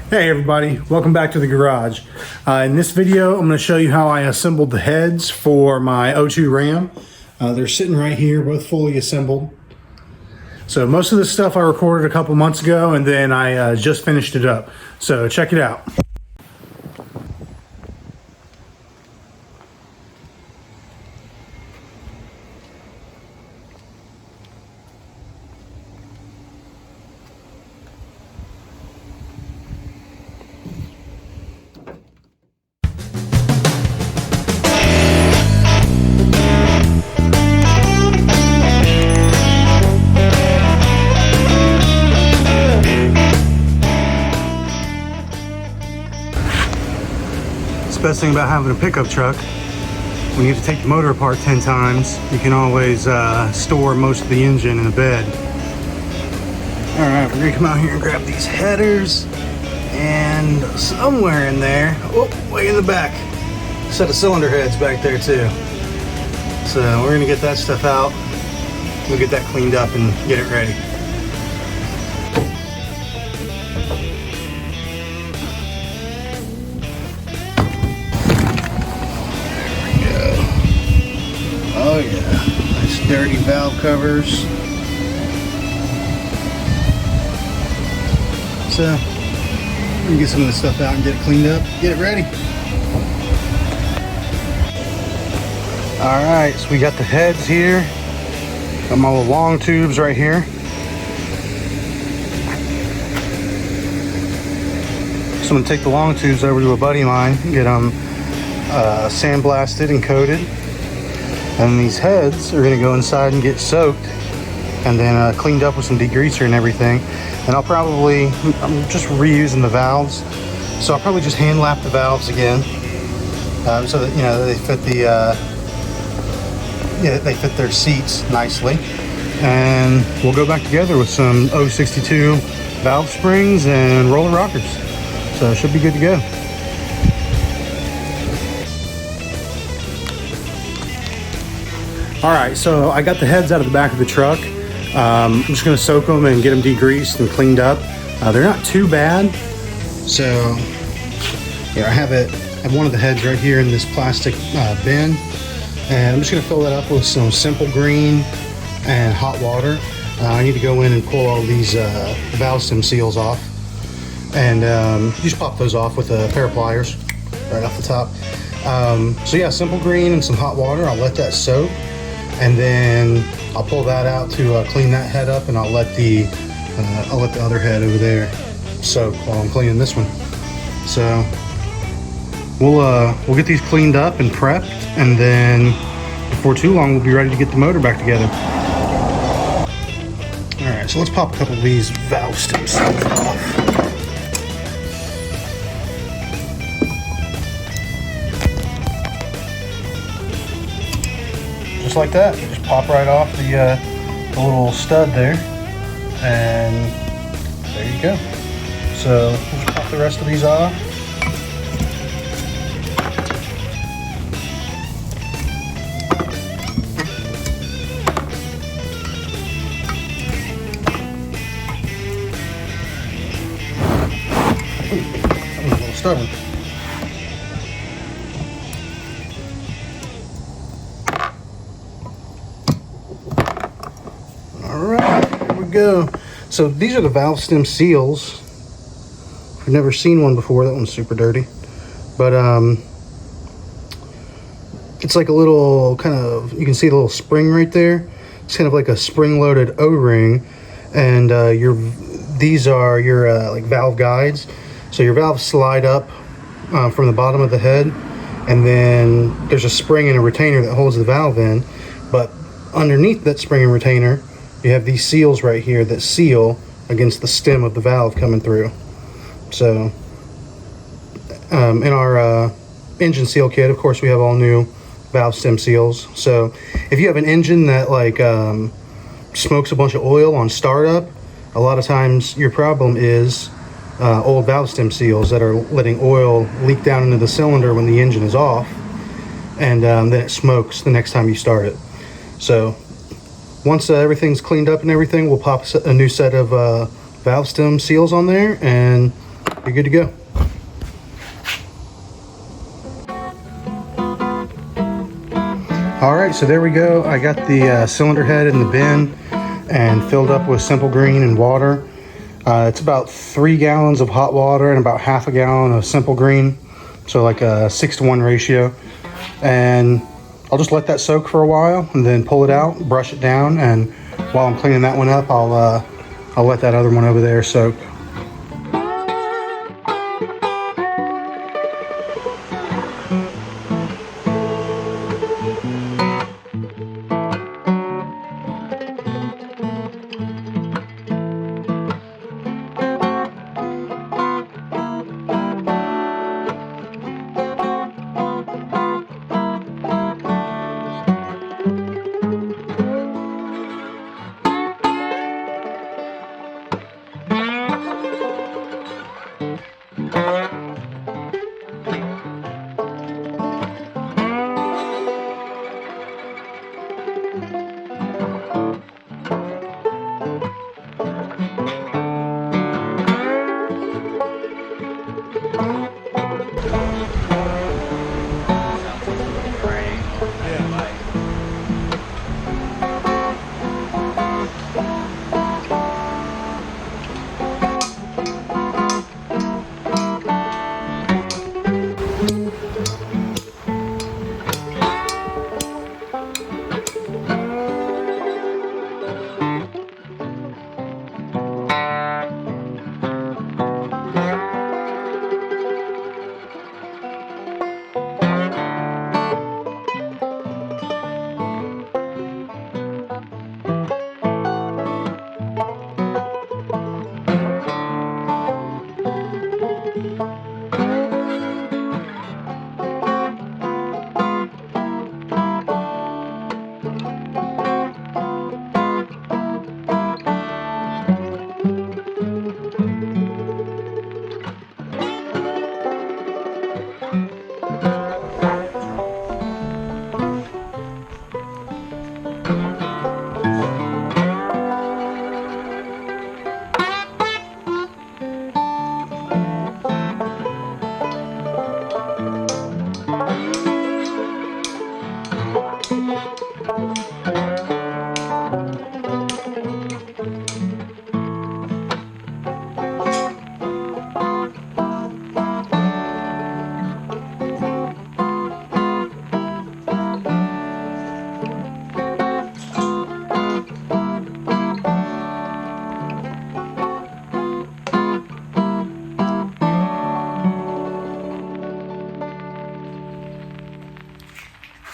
Hey everybody, welcome back to the garage. In this video, I'm going to show you how I assembled the heads for my O2 Ram. They're sitting right here, both fully assembled. So most of this stuff I recorded a couple months ago, and then I just finished it up. So check it out. The best thing about having a pickup truck, when you have to take the motor apart 10 times, you can always store most of the engine in a bed. All right, we're gonna come out here and grab these headers, and somewhere in there, oh, way in the back, set of cylinder heads back there too. So we're gonna get that stuff out. We'll get that cleaned up and get it ready. Oh yeah, nice dirty valve covers. So, we're gonna get some of this stuff out and get it cleaned up, get it ready. Alright, so we got the heads here. Got my little long tubes right here. So I'm gonna take the long tubes over to a buddy of mine, get them sandblasted and coated. And these heads are gonna go inside and get soaked and then cleaned up with some degreaser and everything. And I'm just reusing the valves. So I'll probably just hand lap the valves again so that, you know, they fit they fit their seats nicely. And we'll go back together with some 062 valve springs and roller rockers. So it should be good to go. Alright, so I got the heads out of the back of the truck. I'm just going to soak them and get them degreased and cleaned up. They're not too bad. So, yeah, I have one of the heads right here in this plastic bin. And I'm just going to fill that up with some simple green and hot water. I need to go in and pull all these valve stem seals off. And you just pop those off with a pair of pliers right off the top. So yeah, simple green and some hot water. I'll let that soak. And then I'll pull that out to clean that head up, and I'll let the other head over there soak while I'm cleaning this one. So we'll get these cleaned up and prepped, and then before too long we'll be ready to get the motor back together. All right, so let's pop a couple of these valve stem seals off. Just like that, they just pop right off the little stud there, and there you go. So we'll just pop the rest of these off. I'm a little stubborn. Go. So these are the valve stem seals. I've never seen one before. That one's super dirty, but it's like a little kind of, you can see the little spring right there. It's kind of like a spring-loaded O-ring, and these are your like valve guides. So your valves slide up from the bottom of the head, and then there's a spring and a retainer that holds the valve in. But underneath that spring and retainer, you have these seals right here that seal against the stem of the valve coming through. So in our engine seal kit, of course, we have all new valve stem seals. So if you have an engine that like smokes a bunch of oil on startup, a lot of times your problem is old valve stem seals that are letting oil leak down into the cylinder when the engine is off, and then it smokes the next time you start it. So once everything's cleaned up and everything, we'll pop a new set of valve stem seals on there and be good to go. All right, so there we go. I got the cylinder head in the bin and filled up with Simple Green and water. It's about 3 gallons of hot water and about half a gallon of Simple Green, so like a 6-to-1 ratio. And I'll just let that soak for a while and then pull it out, brush it down, and while I'm cleaning that one up, I'll let that other one over there soak.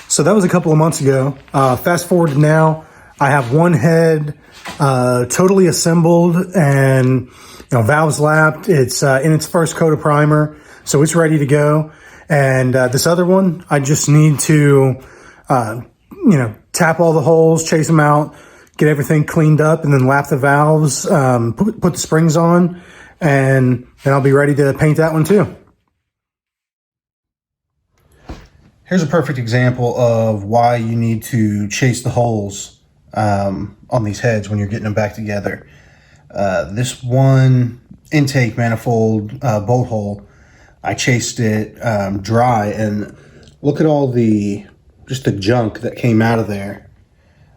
So that was a couple of months ago. Fast forward to now, I have one head totally assembled and valves lapped. It's in its first coat of primer, so it's ready to go. And this other one, I just need to tap all the holes, chase them out, get everything cleaned up, and then lap the valves, put the springs on, and then I'll be ready to paint that one too. Here's a perfect example of why you need to chase the holes on these heads when you're getting them back together. This one intake manifold bolt hole, I chased it dry, and look at all just the junk that came out of there.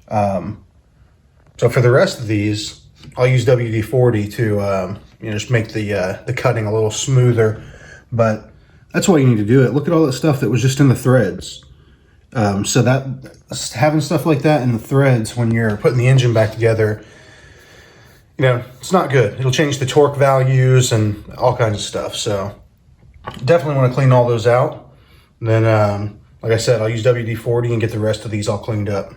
So for the rest of these, I'll use WD-40 to just make the cutting a little smoother, but that's why you need to do it. Look at all that stuff that was just in the threads. So that having stuff like that in the threads when you're putting the engine back together, it's not good. It'll change the torque values and all kinds of stuff. So definitely want to clean all those out. And then, like I said, I'll use WD-40 and get the rest of these all cleaned up.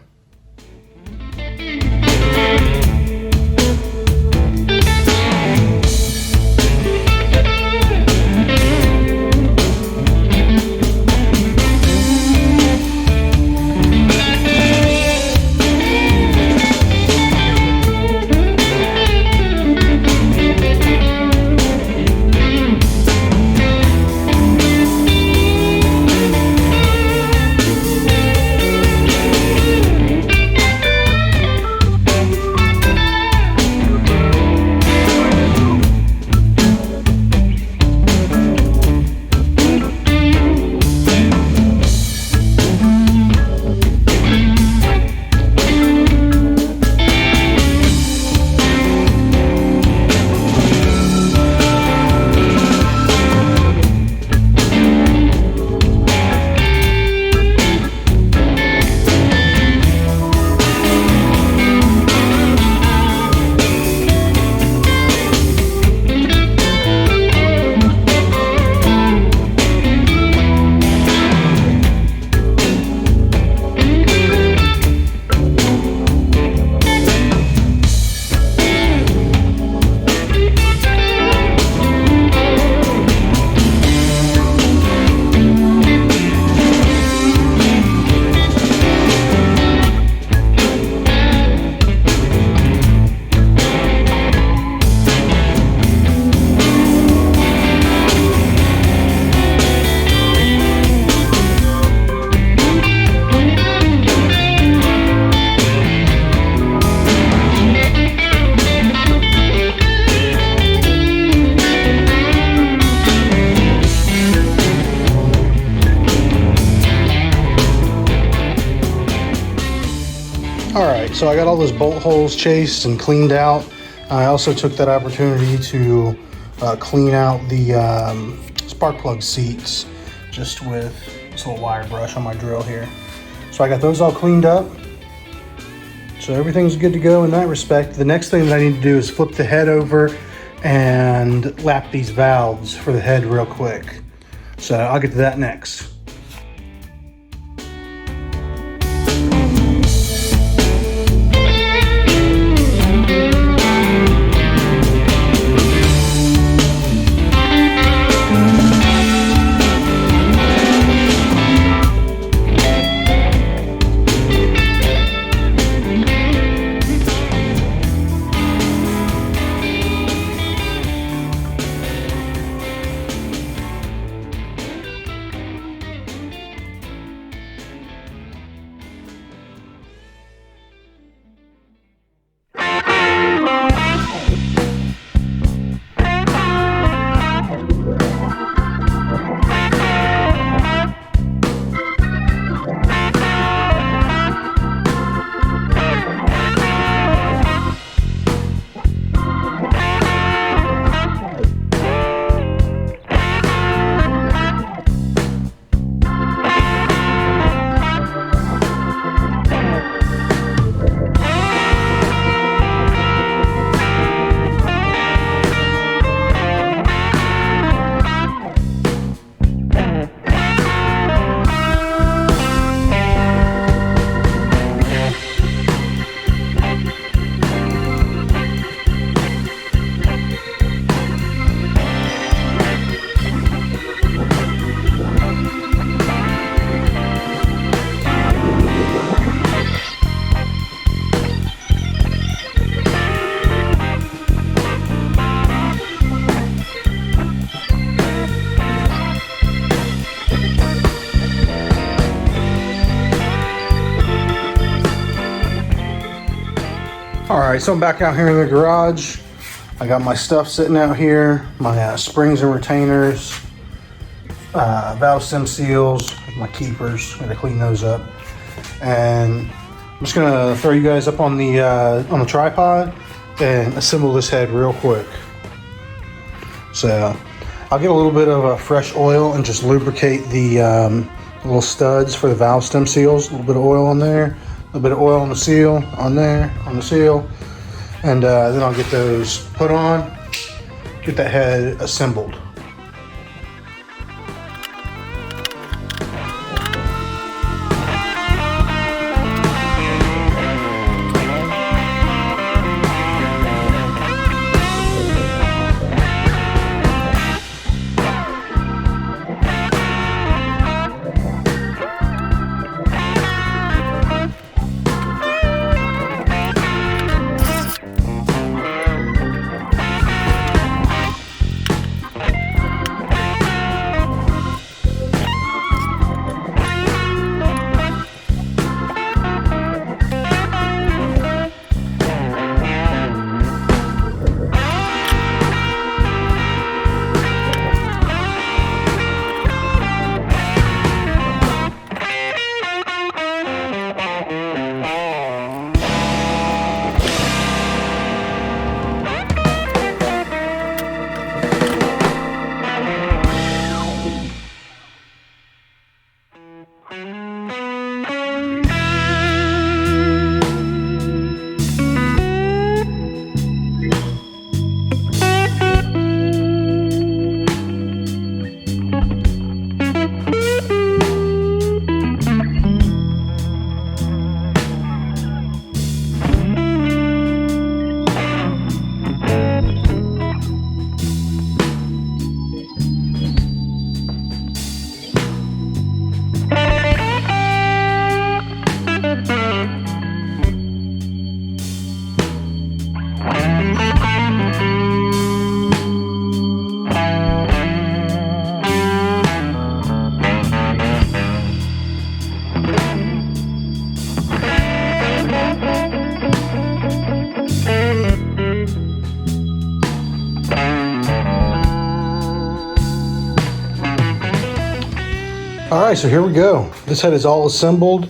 Alright, so I got all those bolt holes chased and cleaned out. I also took that opportunity to clean out the spark plug seats just with this little wire brush on my drill here. So I got those all cleaned up. So everything's good to go in that respect. The next thing that I need to do is flip the head over and lap these valves for the head real quick. So I'll get to that next. Alright, so I'm back out here in the garage. I got my stuff sitting out here, my springs and retainers, valve stem seals, my keepers. I'm gonna clean those up. And I'm just gonna throw you guys up on the tripod and assemble this head real quick. So I'll get a little bit of fresh oil and just lubricate the little studs for the valve stem seals. A little bit of oil on there. A little bit of oil on the seal, on there, on the seal, and then I'll get those put on, get that head assembled. All right, so here we go. This head is all assembled,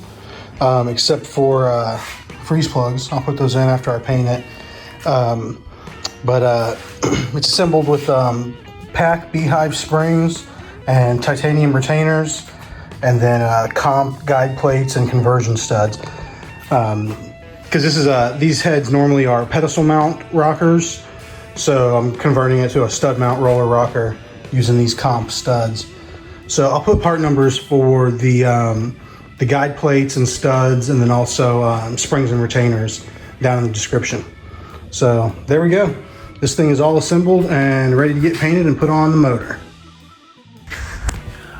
except for freeze plugs. I'll put those in after I paint it. It's assembled with pack Beehive springs and titanium retainers, and then comp guide plates and conversion studs. Because this is these heads normally are pedestal mount rockers, so I'm converting it to a stud mount roller rocker using these comp studs. So I'll put part numbers for the guide plates and studs, and then also springs and retainers down in the description. So there we go. This thing is all assembled and ready to get painted and put on the motor.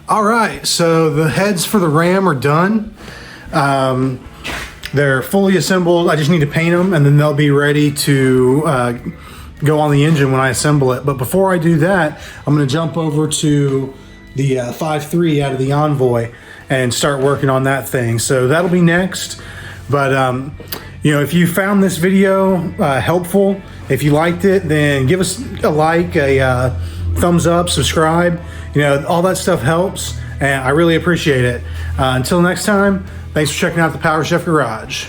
All right, so the heads for the Ram are done. They're fully assembled. I just need to paint them, and then they'll be ready to go on the engine when I assemble it. But before I do that, I'm going to jump over to the 5.3 out of the Envoy and start working on that thing. So that'll be next. But you know, if you found this video helpful, if you liked it, then give us a like, a thumbs up, subscribe. You know, all that stuff helps, and I really appreciate it. Until next time, thanks for checking out the Powershift Garage.